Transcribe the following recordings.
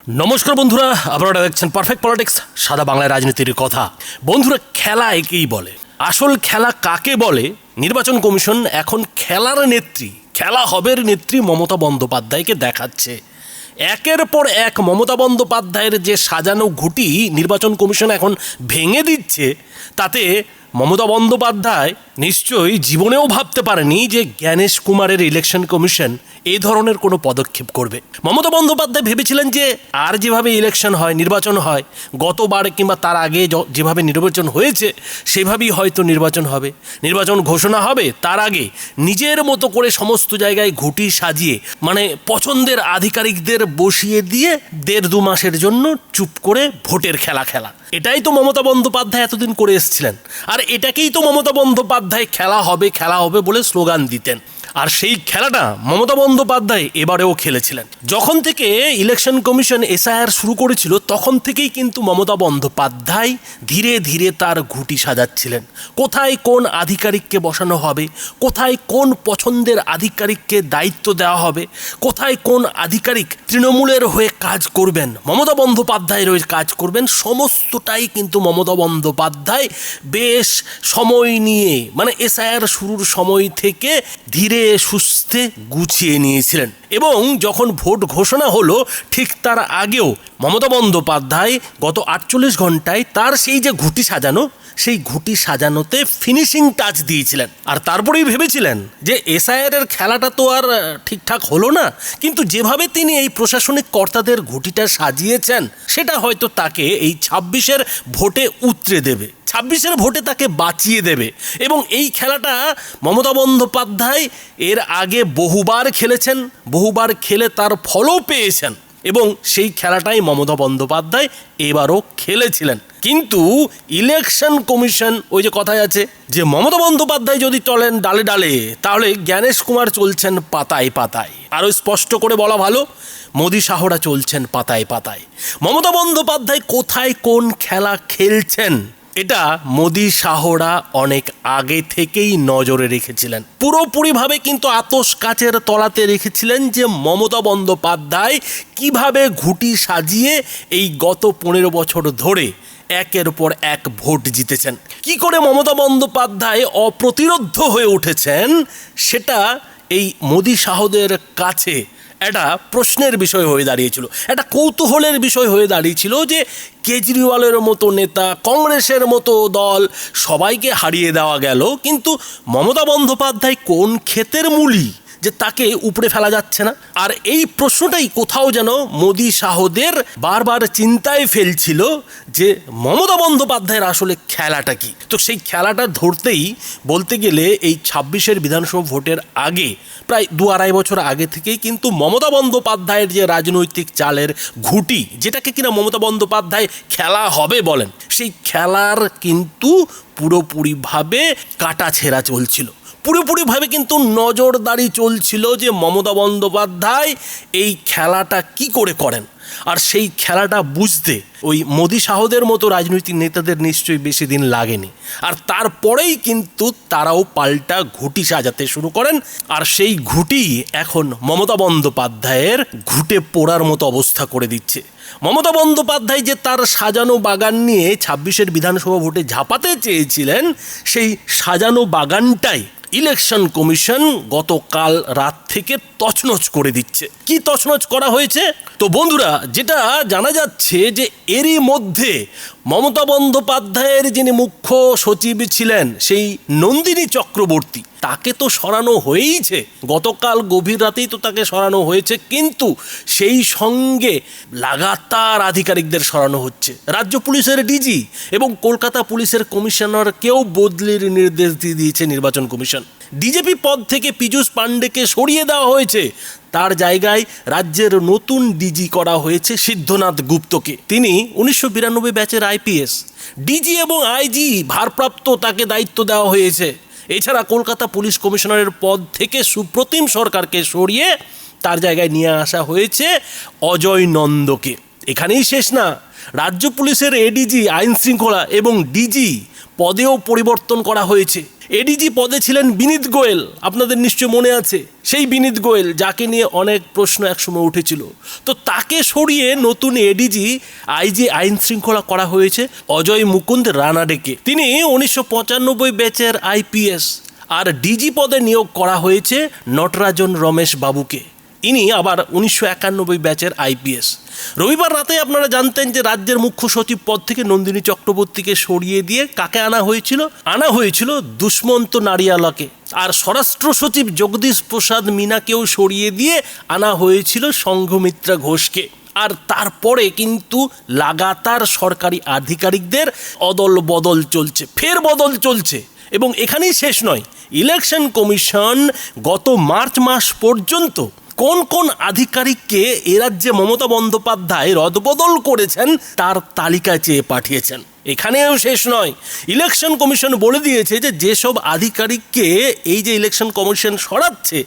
নমস্কার বন্ধুরা, আপনারা দেখছেন পারফেক্ট পলিটিক্স, সাদা বাংলায় রাজনীতির কথা। বন্ধুরা, খেলা একেই বলে। আসল খেলা কাকে বলে? নির্বাচন কমিশন এখন খেলার নেত্রী, খেলা হবের নেত্রী মমতা বন্দ্যোপাধ্যায়কে দেখাচ্ছে। একের পর এক মমতা বন্দ্যোপাধ্যায়ের যে সাজানো ঘুঁটি নির্বাচন কমিশন এখন ভেঙে দিচ্ছে, তাতে মমতা বন্দ্যোপাধ্যায় নিশ্চয়ই জীবনেও ভাবতে পারেনি যে জ্ঞানেশ কুমারের ইলেকশন কমিশন এই ধরনের কোনো পদক্ষেপ করবে। মমতা বন্দ্যোপাধ্যায় ভেবেছিলেন যে আর যেভাবে ইলেকশন হয়, নির্বাচন হয়, গতবার কিংবা তার আগে যেভাবে নির্বাচন হয়েছে সেভাবেই হয়তো নির্বাচন হবে। নির্বাচন ঘোষণা হবে, তার আগে নিজের মতো করে সমস্ত জায়গায় ঘুঁটি সাজিয়ে, মানে পছন্দের আধিকারিকদের বসিয়ে দিয়ে 1.5-2 মাসের জন্য চুপ করে ভোটের খেলা খেলা। এটাই তো মমতা বন্দ্যোপাধ্যায় এতদিন করে এসেছিলেন, আর এটাকেই তো মমতা বন্দ্যোপাধ্যায় খেলা হবে বলে স্লোগান দিতেন। আর সেই খেলাটা মমতা বন্দ্যোপাধ্যায় এবারেও খেলেছিলেন। যখন থেকে ইলেকশন কমিশন এসআইআর শুরু করেছিল তখন থেকেই কিন্তু মমতা বন্দ্যোপাধ্যায় ধীরে ধীরে তার ঘুঁটি সাজাচ্ছিলেন। কোথায় কোন আধিকারিককে বসানো হবে, কোথায় কোন পছন্দের আধিকারিককে দায়িত্ব দেওয়া হবে, কোথায় কোন আধিকারিক তৃণমূলের হয়ে কাজ করবেন, মমতা বন্দ্যোপাধ্যায়ের হয়ে কাজ করবেন, সমস্তটাই কিন্তু মমতা বন্দ্যোপাধ্যায় বেশ সময় নিয়ে, মানে এসআইআর শুরুর সময় থেকে ধীরে সুস্থে গুছিয়ে নিয়েছিলেন। এবং যখন ভোট ঘোষণা হলো ঠিক তার আগেও মমতা বন্দ্যোপাধ্যায় গত 48 ঘন্টায় তার সেই যে ঘুঁটি সাজানো, সেই ঘুঁটি সাজানোতে ফিনিশিং টাচ দিয়েছিলেন। আর তারপরেই ভেবেছিলেন যে এসআইআর এর খেলাটা তো আর ঠিকঠাক হলো না, কিন্তু যেভাবে তিনি এই প্রশাসনিক কর্তাদের ঘুঁটিটা সাজিয়েছেন সেটা হয়তো তাকে এই 26-এর ভোটে উতরে দেবে, 26-এর ভোটে তাকে বাঁচিয়ে দেবে। এবং এই খেলাটা মমতা বন্দ্যোপাধ্যায় এর আগে বহুবার খেলেছেন, বহুবার খেলে তার ফলও পেয়েছেন, এবং সেই খেলাটাই মমতা বন্দ্যোপাধ্যায় এবারও খেলেছিলেন। কিন্তু ইলেকশন কমিশন, ওই যে কথায় আছে যে মমতা বন্দ্যোপাধ্যায় যদি চলেন ডালে ডালে, তাহলে জ্ঞানেশ কুমার চলছেন পাতায় পাতায়। আরও স্পষ্ট করে বলা ভালো, মোদি শাহরা চলছেন পাতায় পাতায়। মমতা বন্দ্যোপাধ্যায় কোথায় কোন খেলা খেলছেন এটা মোদি শাহরা অনেক আগে থেকেই নজরে রেখেছিলেন, পুরোপুরিভাবে কিন্তু আতশ কাচের তলাতে রেখেছিলেন যে মমতা বন্দ্যোপাধ্যায় কিভাবে ঘুঁটি সাজিয়ে এই গত 15 বছর ধরে একের পর এক ভোট জিতেছেন। কি করে মমতা বন্দ্যোপাধ্যায় অপ্রতিরোধ্য হয়ে উঠেছেন সেটা এই মোদি শাহদের কাছে একটা প্রশ্নের বিষয় হয়ে দাঁড়িয়েছিল, একটা কৌতূহলের বিষয় হয়ে দাঁড়িয়েছিল যে কেজরিওয়ালের মতো নেতা, কংগ্রেসের মতো দল, সবাইকে হারিয়ে দেওয়া গেল, কিন্তু মমতা বন্দ্যোপাধ্যায় কোন ক্ষেতের মূলি যে তাকে উপড়ে ফেলা যাচ্ছে না। আর এই প্রশ্নটাই কোথাও যেন মোদি শাহদের বারবার চিন্তায় ফেলছিল যে মমতা বন্দ্যোপাধ্যায়ের আসলে খেলাটা কি। তো সেই খেলাটা ধরতেই বলতে গেলে এই 26-এর বিধানসভা ভোটের আগে, প্রায় 2-2.5 বছর আগে থেকেই কিন্তু মমতা বন্দ্যোপাধ্যায়ের যে রাজনৈতিক চালের ঘুঁটি, যেটাকে কিনা মমতা বন্দ্যোপাধ্যায় খেলা হবে বলেন, সেই খেলার কিন্তু পুরোপুরিভাবে কাটা ছেঁড়া চলছিল, পুরোপুরিভাবে কিন্তু নজরদারি চলছিল যে মমতা বন্দ্যোপাধ্যায় এই খেলাটা কি করে করেন। আর সেই খেলাটা বুঝতে ওই মোদি শাহদের মতো রাজনৈতিক নেতাদের নিশ্চয়ই বেশি দিন লাগেনি। আর তারপরেই কিন্তু তারাও পাল্টা ঘুঁটি সাজাতে শুরু করেন, আর সেই ঘুঁটি এখন মমতা বন্দ্যোপাধ্যায়ের ঘুঁটে পোড়ার মতো অবস্থা করে দিচ্ছে। মমতা বন্দ্যোপাধ্যায় যে তার সাজানো বাগান নিয়ে 26-এর বিধানসভা ভোটে ঝাঁপাতে চেয়েছিলেন, সেই সাজানো বাগানটাই ইলেকশন কমিশন গতকাল রাত থেকে তছনছ করে দিচ্ছে। কি তছনছ করা হয়েছে? তো বন্ধুরা, যেটা জানা যাচ্ছে যে এরই মধ্যে মমতা বন্দ্যোপাধ্যায়ের যিনি মুখ্য সচিব ছিলেন, সেই নন্দিনী চক্রবর্তী, তাকে তো সরানো হয়েইছে, গতকাল গভীর রাতেই তো তাকে সরানো হয়েছে, কিন্তু সেই সঙ্গে লাগাতার আধিকারিকদের সরানো হচ্ছে। রাজ্য পুলিশের ডিজি এবং কলকাতা পুলিশের কমিশনারকেও বদলির নির্দেশ দিয়ে দিয়েছে নির্বাচন কমিশন। ডিজিপি পদ থেকে পীযূষ পাণ্ডেকে সরিয়ে দেওয়া হয়েছে, তার জায়গায় রাজ্যের নতুন ডিজি করা হয়েছে সিদ্ধনাথ গুপ্তকে। তিনি 1992 ব্যাচের আইপিএস। ডিজি এবং আইজি ভারপ্রাপ্ত তাকে দায়িত্ব দেওয়া হয়েছে। এছাড়া কলকাতা পুলিশ কমিশনারের পদ থেকে সুপ্রতিম সরকারকে সরিয়ে তার জায়গায় নিয়ে আসা হয়েছে অজয় নন্দকে। এখানেই শেষ না, রাজ্য পুলিশের এডিজি আইন শৃঙ্খলা এবং ডিজি পদেও পরিবর্তন করা হয়েছে। এডিজি পদে ছিলেন বিনীত গোয়েল, আপনাদের নিশ্চয় মনে আছে, সেই বিনীত গোয়েল যাকে নিয়ে অনেক প্রশ্ন একসময় উঠেছিল। তো তাকে সরিয়ে নতুন এডিজি আইজি আইন শৃঙ্খলা করা হয়েছে অজয় মুকুন্দ রানাডেকে। তিনি 1995 ব্যাচের আইপিএস। আর ডিজি পদে নিয়োগ করা হয়েছে নটরাজন রমেশ বাবুকে। ইনি আবার 1991 ব্যাচের আইপিএস। রবিবার রাতে আপনারা জানতেন যে রাজ্যের মুখ্য সচিব পদ থেকে নন্দিনী চক্রবর্তীকে সরিয়ে দিয়ে কাকে আনা হয়েছিল দুষ্মন্ত নারিয়ালাকে। আর স্বরাষ্ট্র সচিব জগদীশ প্রসাদ মিনাকেও সরিয়ে দিয়ে আনা হয়েছিল সংঘমিত্রা ঘোষকে। আর তারপরে কিন্তু লাগাতার সরকারি আধিকারিকদের অদল বদল চলছে, ফের বদল চলছে। এবং এখানেই শেষ নয়, ইলেকশন কমিশন গত মার্চ মাস পর্যন্ত কোন কোন আধিকারিককে এ রাজ্যে মমতা বন্দ্যোপাধ্যায় রদবদল করেছেন তার তালিকা চেয়ে পাঠিয়েছেন। এখানেও শেষ নয়, ইলেকশন কমিশন বলে দিয়েছে যে যেসব আধিকারিককে এই যে ইলেকশন কমিশন সরাচ্ছে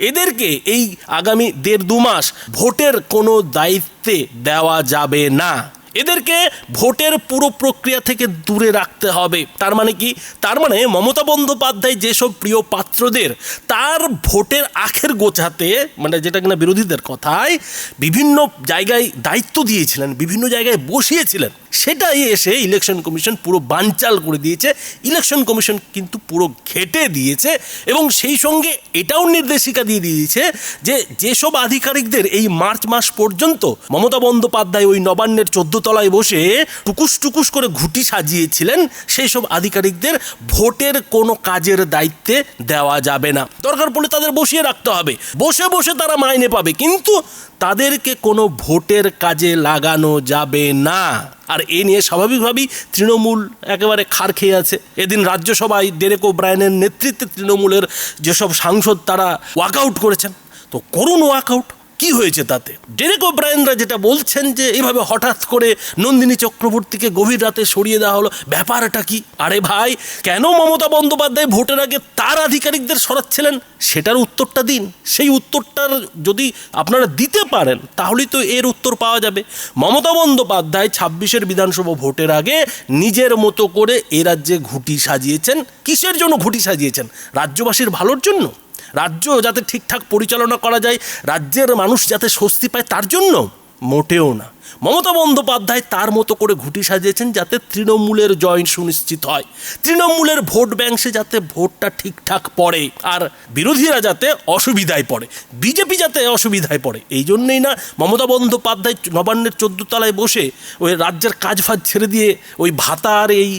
এদেরকে এই আগামী 1.5-2 মাস ভোটের কোনো দায়িত্বে দেওয়া যাবে না। এদেরকে ভোটের পুরো প্রক্রিয়া থেকে দূরে রাখতে হবে। তার মানে কি? তার মানে মমতা বন্দ্যোপাধ্যায় যেসব প্রিয় পাত্রদের তার ভোটের আখের গোছাতে, মানে যেটা কিনা বিরোধীদের কথায় বিভিন্ন জায়গায় দায়িত্ব দিয়েছিলেন, বিভিন্ন জায়গায় বসিয়েছিলেন, সেটাই এসে ইলেকশন কমিশন পুরো বানচাল করে দিয়েছে। ইলেকশন কমিশন কিন্তু পুরো ঘেটে দিয়েছে এবং সেই সঙ্গে এটাও নির্দেশিকা দিয়ে দিয়েছে যে যেসব আধিকারিকদের এই মার্চ মাস পর্যন্ত মমতা বন্দ্যোপাধ্যায় ওই নবান্নের 14 তলায় বসে টুকুস টুকুস করে ঘুঁটি সাজিয়েছিলেন, সেই সব আধিকারিকদের ভোটের কোনো কাজের দায়িত্বে দেওয়া যাবে না। দরকার পড়লে তাদের বসিয়ে রাখতে হবে, বসে বসে তারা মাইনে পাবে, কিন্তু তাদেরকে কোনো ভোটের কাজে লাগানো যাবে না। আর এ নিয়ে স্বাভাবিকভাবেই তৃণমূল একেবারে খার খেয়ে আছে। এদিন রাজ্যসভায় ডেরেক ওব্রায়েনের নেতৃত্বে তৃণমূলের যেসব সাংসদ তারা ওয়াকআউট করেছেন, তো করুন ওয়াকআউট, কি হয়েছে তাতে? ডেরেক ওব্রায়েনরা যেটা বলছেন যে এভাবে হঠাৎ করে নন্দিনী চক্রবর্তীকে গভীর রাতে সরিয়ে দেওয়া হলো, ব্যাপারটা কি? আরে ভাই, কেন মমতা বন্দ্যোপাধ্যায় ভোটের আগে তার আধিকারিকদের সরাচ্ছিলেন সেটার উত্তরটা দিন। সেই উত্তরটার যদি আপনারা দিতে পারেন তাহলেই তো এর উত্তর পাওয়া যাবে। মমতা বন্দ্যোপাধ্যায় 26-এর বিধানসভা ভোটের আগে নিজের মতো করে এ রাজ্যে ঘুঁটি সাজিয়েছেন। কিসের জন্য ঘুঁটি সাজিয়েছেন? রাজ্যবাসীর ভালোর জন্য, রাজ্য যাতে ঠিকঠাক পরিচালনা করা যায়, রাজ্যের মানুষ যাতে স্বস্তি পায় তার জন্য? মোটেও না। মমতা বন্দ্যোপাধ্যায় তার মতো করে ঘুঁটি সাজিয়েছেন যাতে তৃণমূলের জয় সুনিশ্চিত হয়, তৃণমূলের ভোট ব্যাংকে যাতে ভোটটা ঠিকঠাক পড়ে, আর বিরোধীরা যাতে অসুবিধায় পড়ে, বিজেপি যাতে অসুবিধায় পড়ে। এই জন্যই না মমতা বন্দ্যোপাধ্যায় নবান্নের 14 তলায় বসে ওই রাজ্যের কাজ ফাজ ছেড়ে দিয়ে ওই ভাতার এই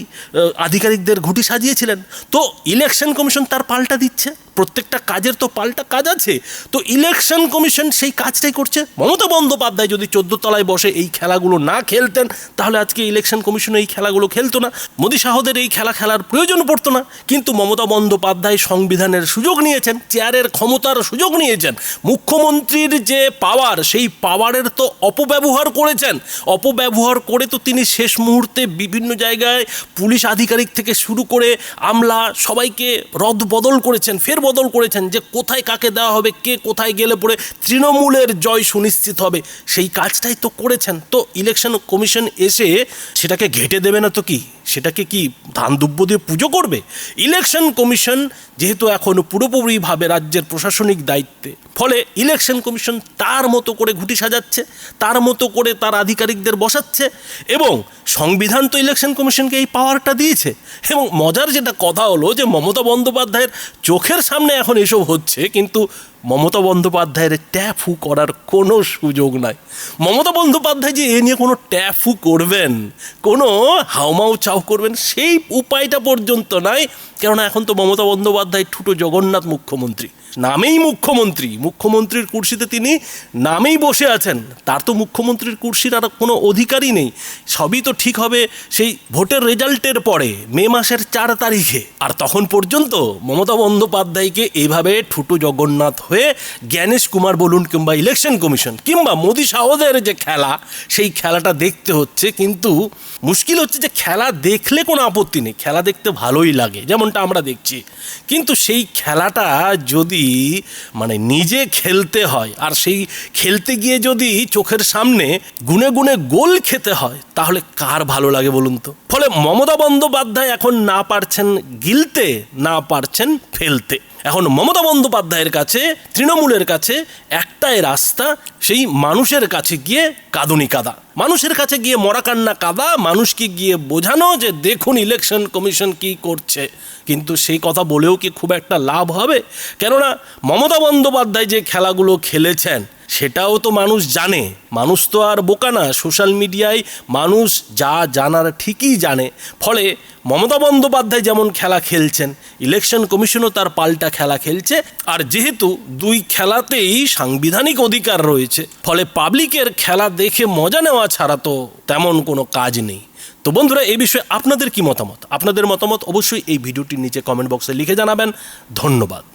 আধিকারিকদের ঘুঁটি সাজিয়েছিলেন। তো ইলেকশন কমিশন তার পাল্টা দিচ্ছে, প্রত্যেকটা কাজের তো পাল্টা কাজ আছে, তো ইলেকশন কমিশন সেই কাজটাই করছে। মমতা বন্দ্যোপাধ্যায় যদি 14 তলায় বসে এই খেলাগুলো না খেলতেন তাহলে আজকে ইলেকশন কমিশন এই খেলাগুলো খেলতো না, মোদি শাহদের এই খেলা খেলার প্রয়োজন পড়তো না। কিন্তু মমতা বন্দ্যোপাধ্যায় সংবিধানের সুযোগ নিয়েছেন, চেয়ারের ক্ষমতার সুযোগ নিয়েছেন, মুখ্যমন্ত্রীর যে পাওয়ার সেই পাওয়ারের তো অপব্যবহার করেছেন। অপব্যবহার করে তো তিনি শেষ মুহূর্তে বিভিন্ন জায়গায় পুলিশ আধিকারিক থেকে শুরু করে আমলা সবাইকে রদ বদল করেছেন, ফের বদল করেছেন যে কোথায় কাকে দেওয়া হবে, কে কোথায় গেলে পরে তৃণমূলের জয় সুনিশ্চিত হবে, সেই কাজটাই তো করেছেন। তো ইলেকশন কমিশন এসে সেটাকে ঘেঁটে দেবে না তো কি? সেটাকে কি ধান দুব্য দিয়ে পুজো করবে? ইলেকশন কমিশন যেহেতু এখন পুরোপুরিভাবে রাজ্যের প্রশাসনিক দায়িত্বে, ফলে ইলেকশন কমিশন তার মতো করে ঘুঁটি সাজাচ্ছে, তার মতো করে তার আধিকারিকদের বসাচ্ছে, এবং সংবিধান তো ইলেকশন কমিশনকে এই পাওয়ারটা দিয়েছে। এবং মজার যেটা কথা হলো যে মমতা বন্দ্যোপাধ্যায়ের চোখের সামনে এখন এসব হচ্ছে, কিন্তু মমতা বন্দ্যোপাধ্যায়ের ট্যাফু করার কোনো সুযোগ নাই। মমতা বন্দ্যোপাধ্যায় যে এ নিয়ে কোনো ট্যাফু করবেন, কোনো হাউমাউ চাউ করবেন, সেই উপায়টা পর্যন্ত নাই। কেননা এখন তো মমতা বন্দ্যোপাধ্যায় ঠুটো জগন্নাথ মুখ্যমন্ত্রী, নামেই মুখ্যমন্ত্রী, মুখ্যমন্ত্রীর কুর্সিতে তিনি নামেই বসে আছেন, তার তো মুখ্যমন্ত্রীর কুর্সির আর কোনো অধিকারই নেই। সবই তো ঠিক হবে সেই ভোটের রেজাল্টের পরে, মে মাসের 4 তারিখে। আর তখন পর্যন্ত মমতা বন্দ্যোপাধ্যায়কে এইভাবে ঠুটো জগন্নাথ হয়ে জ্ঞানেশ কুমার বলুন কিংবা ইলেকশন কমিশন কিংবা মোদি শাহদের যে খেলা, সেই খেলাটা দেখতে হচ্ছে। কিন্তু মুশকিল হচ্ছে যে খেলা দেখলে কোনো আপত্তি নেই, খেলা দেখতে ভালোই লাগে যেমনটা আমরা দেখছি, কিন্তু সেই খেলাটা যদি যদি মানে নিজে খেলতে হয় আর সেই খেলতে গিয়ে যদি চোখের সামনে গুনে গুনে গোল খেতে হয় তাহলে কার ভালো লাগে বলুন তো। ফলে মমতা বন্দ্যোপাধ্যায় এখন না পারছেন গিলতে, না পারছেন ফেলতে। এখন মমতা বন্দ্যোপাধ্যায়ের কাছে, তৃণমূলের কাছে একটাই রাস্তা, সেই মানুষের কাছে গিয়ে কাঁদুনি কাদা, মানুষের কাছে গিয়ে মরাকান্না কাদা, মানুষকে গিয়ে বোঝানো যে দেখুন ইলেকশন কমিশন কি করছে। কিন্তু সেই কথা বলেও কি খুব একটা লাভ হবে? কেননা মমতা বন্দ্যোপাধ্যায় যে খেলাগুলো খেলেছেন সেটাও তো মানুষ জানে। মানুষ তো আর বোকা না, সোশ্যাল মিডিয়ায় মানুষ যা জানার ঠিকই জানে। ফলে মমতা বন্দ্যোপাধ্যায় যেমন খেলা খেলছেন, ইলেকশন কমিশনও তার পাল্টা খেলা খেলছে। আর যেহেতু দুই খেলাতেই সাংবিধানিক অধিকার রয়েছে, ফলে পাবলিকের খেলা দেখে মজা নেওয়া ছাড়া তো তেমন কোনো কাজ নেই। তো বন্ধুরা, এই বিষয়ে আপনাদের কি মতামত? আপনাদের মতামত অবশ্যই এই ভিডিওটির নিচে কমেন্ট বক্সে লিখে জানাবেন। ধন্যবাদ।